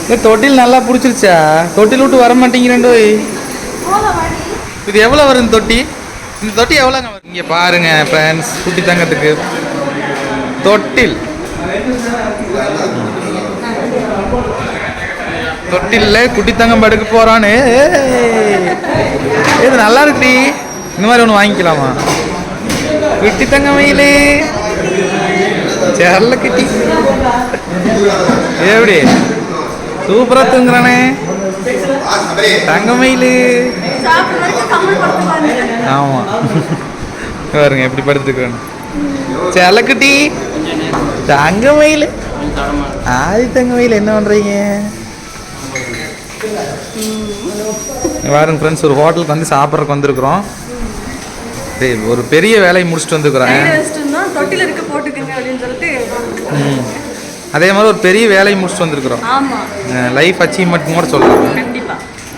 இந்த தொட்டில் நல்லா பிடிச்சிருச்சா? தொட்டில் விட்டு வர மாட்டேங்கிறேன்டோய். இது எவ்வளோ வரும் இந்த தொட்டி? இந்த தொட்டி எவ்வளோங்க வரும்? இங்கே பாருங்க ஃப்ரெண்ட்ஸ், குட்டி தங்கத்துக்கு தொட்டில். தொட்டில்ல குட்டி தங்கம் படுக்க போறானே. இது நல்லா இருக்குடி. இந்த மாதிரி ஒன்று வாங்கிக்கலாமா? குட்டி தங்க மயிலே செல்ல கிட்டி எப்படி சூப்பரா தூங்குறானே தங்க மயிலு. ஆமா பாருங்க எப்படி படுத்துக்கிறானு. செல்லக்குட்டி தங்க மயில். ஆதி தங்க மயில் என்ன பண்றீங்க? பாருங்க ஃப்ரெண்ட்ஸ், ஒரு ஹோட்டலுக்கு வந்து சாப்பிட்றதுக்கு வந்திருக்கிறோம். ஒரு பெரிய வேலையை முடிச்சுட்டு வந்துருக்குறேன். அதே மாதிரி ஒரு பெரிய வேலையை முடிச்சுட்டு வந்திருக்கிறோம். லைஃப் அச்சீவ்மெண்ட் கூட சொல்லலாம்.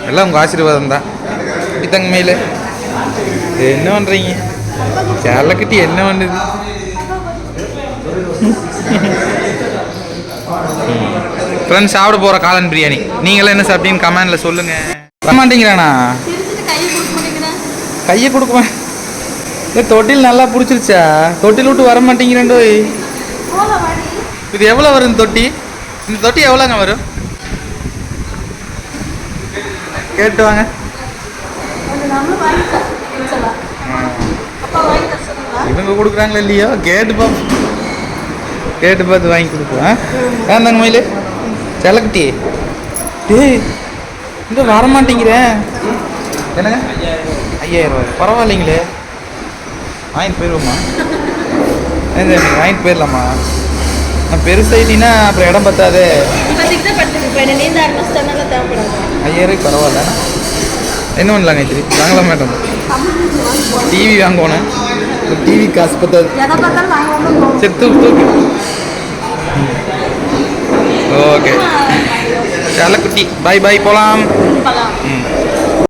எல்லாம் உங்கள் ஆசீர்வாதம் தான். தங்க மயில் என்ன பண்ணுறீங்க? சேலக்கிட்டி என்ன பண்ணுது? ஃப்ரெண்ட்ஸ், சாப்பிட போகிற காளான் பிரியாணி. நீங்களாம் என்ன சாப்பிட்டீங்கன்னு கமெண்டில் சொல்லுங்கள். வர மாட்டேங்கிறானா? கையை கொடுக்குவேன். இந்த தொட்டில் நல்லா பிடிச்சிருச்சா? தொட்டில் விட்டு வர மாட்டேங்கிறேன்டோய். இது எவ்வளோ வரும் இந்த தொட்டி? இந்த தொட்டி எவ்வளோங்க வரும்? கேட்டு வாங்க. இவங்க கொடுக்குறாங்களா இல்லையோ கேட்டு பார்ப்போம். கேட்டு பார்த்து வாங்கி கொடுப்போம். வேந்தாங்க மயில் செல்லக்குட்டி. டேய் இந்த வர மாட்டேங்கிறேன். என்னங்க 5000 ரூபாய்? பரவாயில்லைங்களே, வாங்கிட்டு போயிடுவோம்மா. வாங்கிட்டு போயிடலாமா? நான் பெருசாயிட்டீங்கன்னா அப்புறம் இடம் பத்தாது. 5000 பரவாயில்ல. என்ன பண்ணலாங்க? இது வாங்கலாம் மேடம். டிவி வாங்கணும். டிவி காசு பத்தாது. சரி தூக்கு. ஓகே செல்லக்குட்டி பாய் பாய் போகலாம்.